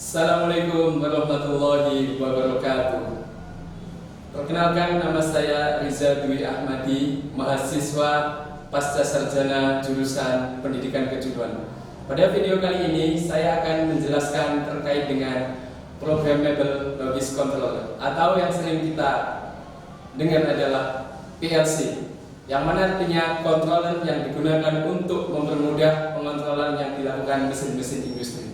Assalamualaikum warahmatullahi wabarakatuh. Perkenalkan, nama saya Riza Dwi Ahmadi, mahasiswa pasca sarjana jurusan Pendidikan Kejuruan. Pada video kali ini saya akan menjelaskan terkait dengan Programmable Logic Controller atau yang sering kita dengar adalah PLC, yang mana artinya controller yang digunakan untuk mempermudah pengontrolan yang dilakukan mesin-mesin industri.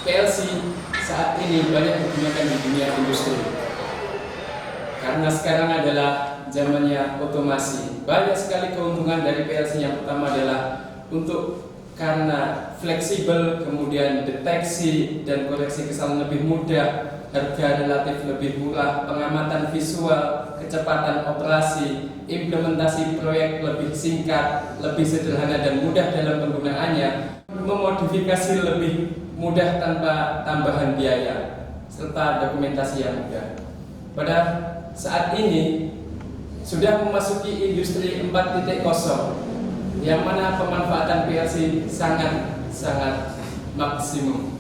PLC saat ini banyak digunakan di dunia industri karena sekarang adalah zamannya otomasi. Banyak sekali keuntungan dari PLC. Yang pertama adalah karena fleksibel, kemudian deteksi dan koreksi kesalahan lebih mudah, harga relatif lebih murah, pengamatan visual, kecepatan operasi, implementasi proyek lebih singkat, lebih sederhana dan mudah dalam penggunaannya, memodifikasi lebih mudah tanpa tambahan biaya, serta dokumentasi yang mudah. Pada saat ini sudah memasuki industri 4.0, yang mana pemanfaatan PLC sangat maksimum.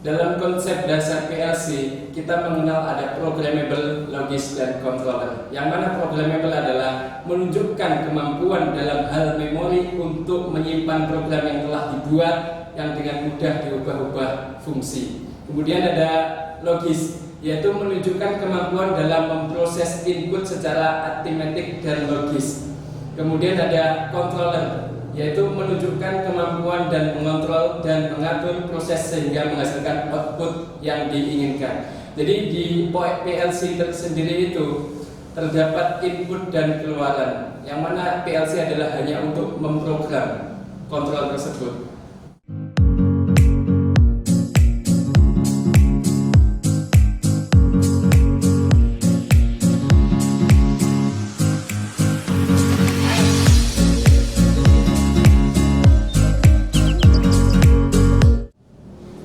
Dalam konsep dasar PLC, kita mengenal ada Programmable Logic dan Controller. Yang mana Programmable adalah menunjukkan kemampuan dalam hal memori untuk menyimpan program yang telah dibuat yang dengan mudah diubah-ubah fungsi. Kemudian ada Logis, yaitu menunjukkan kemampuan dalam memproses input secara aritmetik dan logis. Kemudian ada Controller, yaitu menunjukkan kemampuan dan mengontrol dan mengatur proses sehingga menghasilkan output yang diinginkan. Jadi di PLC tersendiri itu terdapat input dan keluaran, yang mana PLC adalah hanya untuk memprogram kontrol tersebut.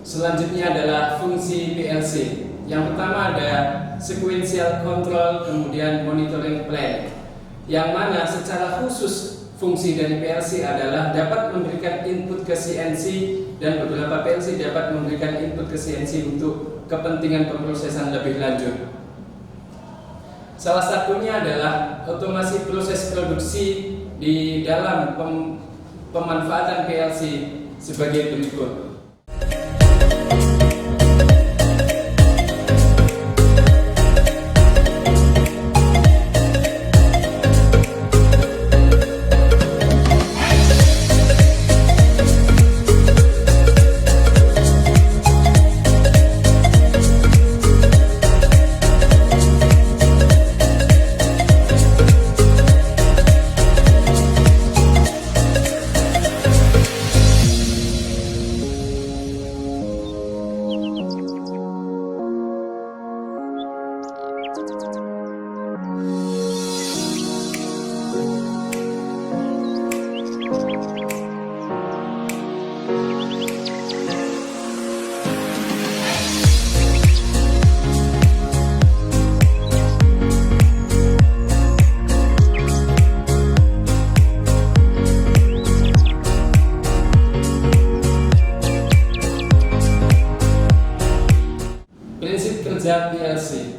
Selanjutnya adalah fungsi PLC. Yang pertama ada sequential control, kemudian monitoring plan. Yang mana secara khusus fungsi dari PLC adalah dapat memberikan input ke CNC, dan beberapa PLC dapat memberikan input ke CNC untuk kepentingan pemrosesan lebih lanjut. Salah satunya adalah otomasi proses produksi di dalam pemanfaatan PLC sebagai berikut. PLC,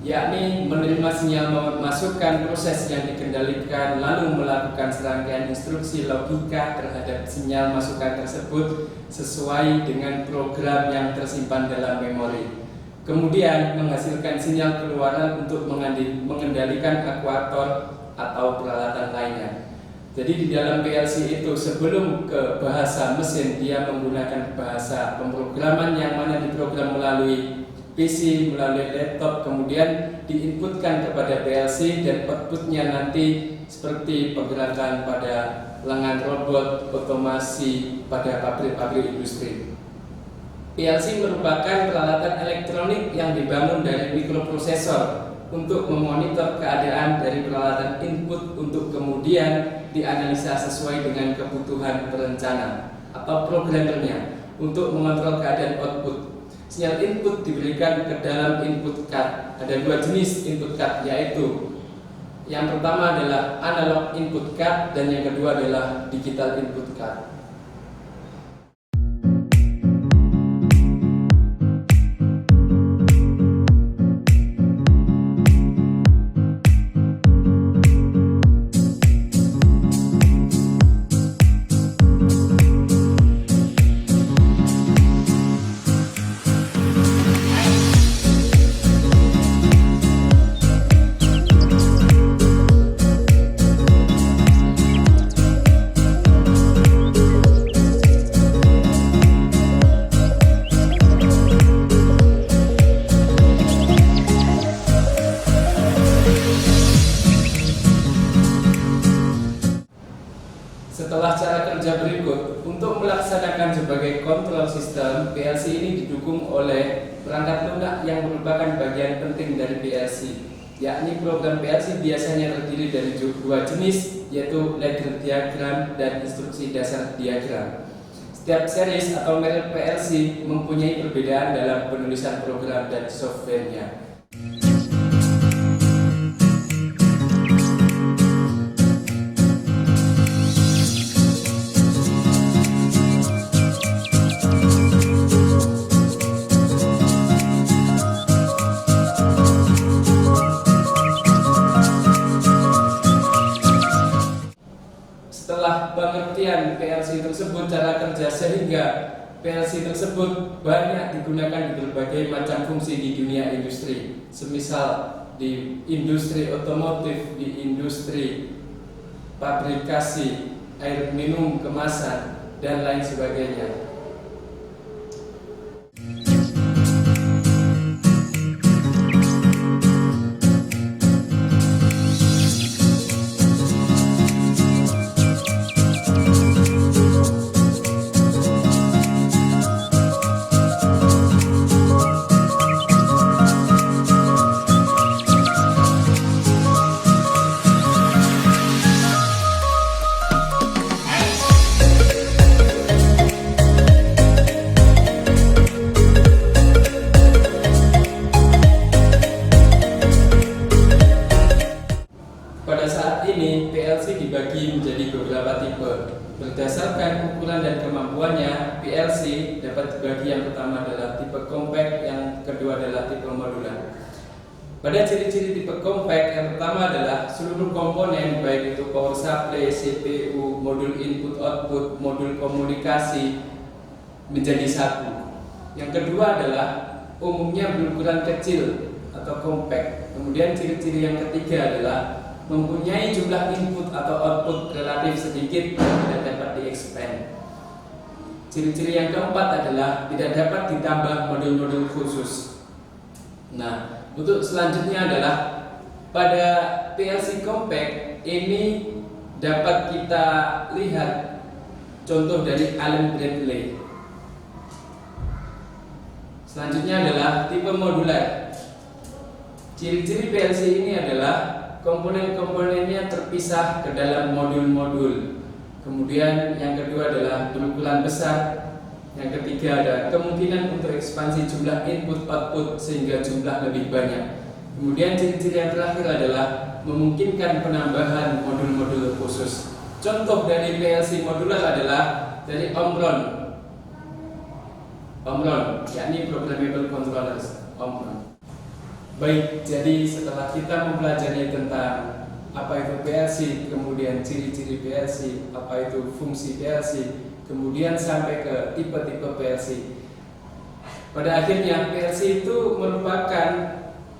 yakni menerima sinyal memasukkan proses yang dikendalikan, lalu melakukan serangkaian instruksi logika terhadap sinyal masukan tersebut sesuai dengan program yang tersimpan dalam memori. Kemudian menghasilkan sinyal keluaran untuk mengendalikan aktuator atau peralatan lainnya. Jadi di dalam PLC itu sebelum ke bahasa mesin dia menggunakan bahasa pemrograman yang mana diprogram melalui PC, melalui laptop, kemudian diinputkan kepada PLC dan outputnya nanti seperti pergerakan pada lengan robot, otomasi pada pabrik-pabrik industri. PLC merupakan peralatan elektronik yang dibangun dari mikroprosesor untuk memonitor keadaan dari peralatan input untuk kemudian dianalisa sesuai dengan kebutuhan perencana atau programmernya untuk mengontrol keadaan output. Sinyal input diberikan ke dalam input card. Ada dua jenis input card, yaitu yang pertama adalah analog input card dan yang kedua adalah digital input card. Setelah cara kerja berikut, untuk melaksanakan sebagai kontrol sistem, PLC ini didukung oleh perangkat lunak yang merupakan bagian penting dari PLC. Yakni program PLC biasanya terdiri dari dua jenis, yaitu ladder diagram dan instruksi dasar diagram. Setiap series atau merek PLC mempunyai perbedaan dalam penulisan program dan softwarenya. Setelah pengertian PLC tersebut cara kerja sehingga PLC tersebut banyak digunakan di berbagai macam fungsi di dunia industri, semisal di industri otomotif, di industri pabrikasi air minum kemasan dan lain sebagainya. Pada saat ini, PLC dibagi menjadi beberapa tipe. Berdasarkan ukuran dan kemampuannya, PLC dapat dibagi yang pertama adalah tipe compact, yang kedua adalah tipe modular. Pada ciri-ciri tipe compact, yang pertama adalah seluruh komponen, baik itu power supply, CPU, modul input-output, modul komunikasi, menjadi satu. Yang kedua adalah umumnya berukuran kecil atau compact. Kemudian ciri-ciri yang ketiga adalah mempunyai jumlah input atau output relatif sedikit dan tidak dapat di-expand. Ciri-ciri yang keempat adalah tidak dapat ditambah modul-modul khusus. Nah, untuk selanjutnya adalah pada PLC compact ini dapat kita lihat contoh dari Allen Bradley. Selanjutnya adalah tipe modular. Ciri-ciri PLC ini adalah komponen-komponennya terpisah ke dalam modul-modul. Kemudian yang kedua adalah berukuran besar. Yang ketiga ada kemungkinan untuk ekspansi jumlah input-output sehingga jumlah lebih banyak. Kemudian ciri-ciri yang terakhir adalah memungkinkan penambahan modul-modul khusus. Contoh dari PLC modular adalah dari Omron, yakni Programmable Controllers, Omron. Baik, jadi setelah kita mempelajari tentang apa itu PLC, kemudian ciri-ciri PLC, apa itu fungsi PLC, kemudian sampai ke tipe-tipe PLC. Pada akhirnya PLC itu merupakan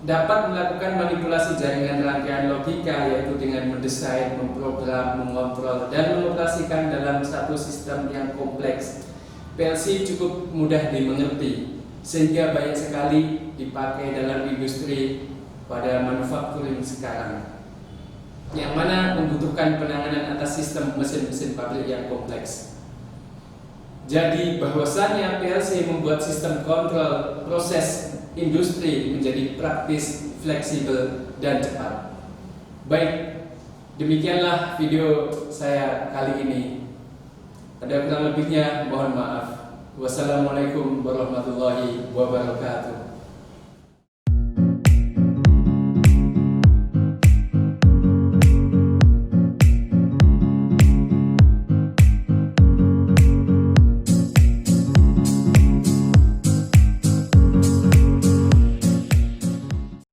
dapat melakukan manipulasi jaringan rangkaian logika, yaitu dengan mendesain, memprogram, mengontrol, dan mengoperasikan dalam satu sistem yang kompleks. PLC cukup mudah dimengerti, sehingga banyak sekali dipakai dalam industri pada manufacturing sekarang, yang mana membutuhkan penanganan atas sistem mesin-mesin pabrik yang kompleks. Jadi bahwasannya PLC membuat sistem kontrol proses industri menjadi praktis, fleksibel, dan cepat. Baik, demikianlah video saya kali ini. Ada kurang lebihnya, mohon maaf. Wassalamualaikum warahmatullahi wabarakatuh.